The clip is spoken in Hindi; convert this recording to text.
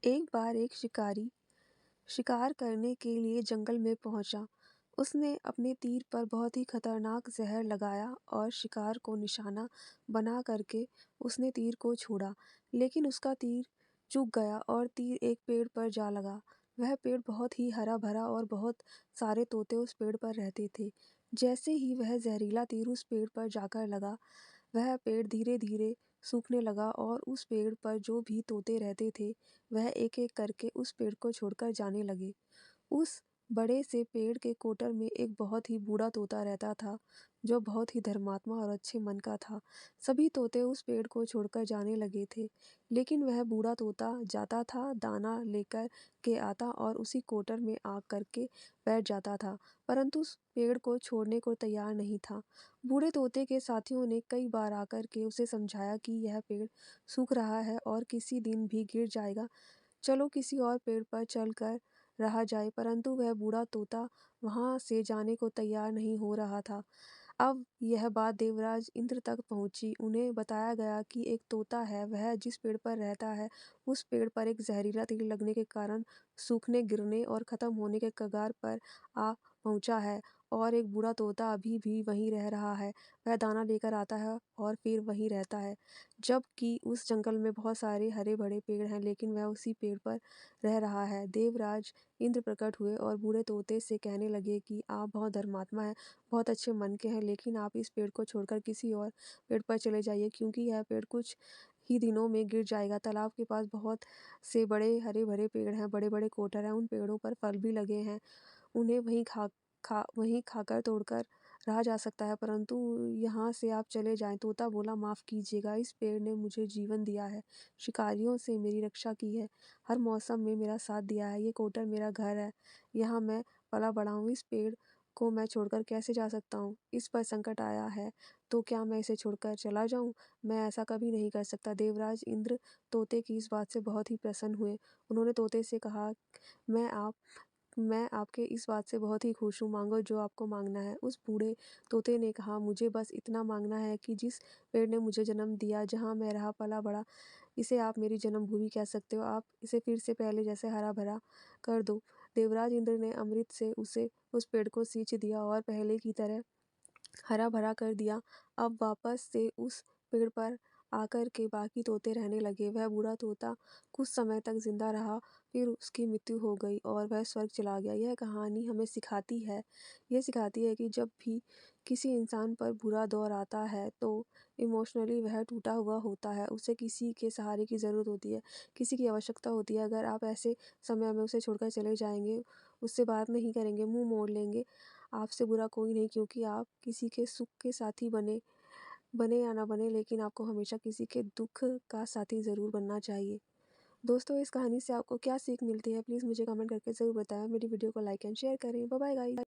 एक बार एक शिकारी शिकार करने के लिए जंगल में पहुंचा। उसने अपने तीर पर बहुत ही खतरनाक जहर लगाया और शिकार को निशाना बना करके उसने तीर को छोड़ा, लेकिन उसका तीर चूक गया और तीर एक पेड़ पर जा लगा। वह पेड़ बहुत ही हरा भरा और बहुत सारे तोते उस पेड़ पर रहते थे। जैसे ही वह जहरीला तीर उस पेड़ पर जाकर लगा, वह पेड़ धीरे धीरे सूखने लगा और उस पेड़ पर जो भी तोते रहते थे वह एक एक करके उस पेड़ को छोड़कर जाने लगे। उस बड़े से पेड़ के कोटर में एक बहुत ही बूढ़ा तोता रहता था, जो बहुत ही धर्मात्मा और अच्छे मन का था। सभी तोते उस पेड़ को छोड़कर जाने लगे थे, लेकिन वह बूढ़ा तोता जाता था, दाना लेकर के आता और उसी कोटर में आ करके बैठ जाता था, परंतु उस पेड़ को छोड़ने को तैयार नहीं था। बूढ़े तोते के साथियों ने कई बार आकर के उसे समझाया कि यह पेड़ सूख रहा है और किसी दिन भी गिर जाएगा, चलो किसी और पेड़ पर चलकर रहा जाए, परंतु वह बूढ़ा तोता वहां से जाने को तैयार नहीं हो रहा था। अब यह बात देवराज इंद्र तक पहुंची। उन्हें बताया गया कि एक तोता है, वह जिस पेड़ पर रहता है उस पेड़ पर एक जहरीला तीर लगने के कारण सूखने, गिरने और खत्म होने के कगार पर आ पहुंचा है, और एक बूढ़ा तोता अभी भी वहीं रह रहा है। वह दाना लेकर आता है और फिर वहीं रहता है, जबकि उस जंगल में बहुत सारे हरे भरे पेड़ हैं, लेकिन वह उसी पेड़ पर रह रहा है। देवराज इंद्र प्रकट हुए और बूढ़े तोते से कहने लगे कि आप बहुत धर्मात्मा हैं, बहुत अच्छे मन के हैं, लेकिन आप इस पेड़ को छोड़कर किसी और पेड़ पर चले जाइए, क्योंकि यह पेड़ कुछ ही दिनों में गिर जाएगा। तालाब के पास बहुत से बड़े हरे भरे पेड़ हैं, बड़े बड़े कोटर हैं, उन पेड़ों पर फल भी लगे हैं, उन्हें वहीं खाकर तोड़कर रहा जा सकता है, परंतु यहाँ से आप चले जाएं। तोता बोला, माफ़ कीजिएगा, इस पेड़ ने मुझे जीवन दिया है, शिकारियों से मेरी रक्षा की है, हर मौसम में मेरा साथ दिया है, ये कोटर मेरा घर है, यहाँ मैं पला बड़ा हूँ, इस पेड़ को मैं छोड़कर कैसे जा सकता हूँ? इस पर संकट आया है तो क्या मैं इसे छोड़कर चला जाऊँ? मैं ऐसा कभी नहीं कर सकता। देवराज इंद्र तोते की इस बात से बहुत ही प्रसन्न हुए। उन्होंने तोते से कहा, मैं आप मैं आपके इस बात से बहुत ही खुश हूँ, मांगो जो आपको मांगना है। उस बूढ़े तोते ने कहा, मुझे बस इतना मांगना है कि जिस पेड़ ने मुझे जन्म दिया, जहाँ मैं रहा पला बड़ा, इसे आप मेरी जन्मभूमि कह सकते हो, आप इसे फिर से पहले जैसे हरा भरा कर दो। देवराज इंद्र ने अमृत से उसे उस पेड़ को सींच दिया और पहले की तरह हरा भरा कर दिया। अब वापस से उस पेड़ पर आकर के बाकी तोते रहने लगे। वह बूढ़ा तोता कुछ समय तक जिंदा रहा, फिर उसकी मृत्यु हो गई और वह स्वर्ग चला गया। यह कहानी हमें सिखाती है कि जब भी किसी इंसान पर बुरा दौर आता है तो इमोशनली वह टूटा हुआ होता है, उसे किसी के सहारे की ज़रूरत होती है, किसी की आवश्यकता होती है। अगर आप ऐसे समय में उसे छोड़कर चले जाएंगे, उससे बात नहीं करेंगे, मुंह मोड़ लेंगे, आपसे बुरा कोई नहीं, क्योंकि आप किसी के सुख के साथी बने बने या ना बने, लेकिन आपको हमेशा किसी के दुख का साथी ज़रूर बनना चाहिए। दोस्तों, इस कहानी से आपको क्या सीख मिलती है, प्लीज़ मुझे कमेंट करके ज़रूर बताएं। मेरी वीडियो को लाइक एंड शेयर करें। Bye bye guys.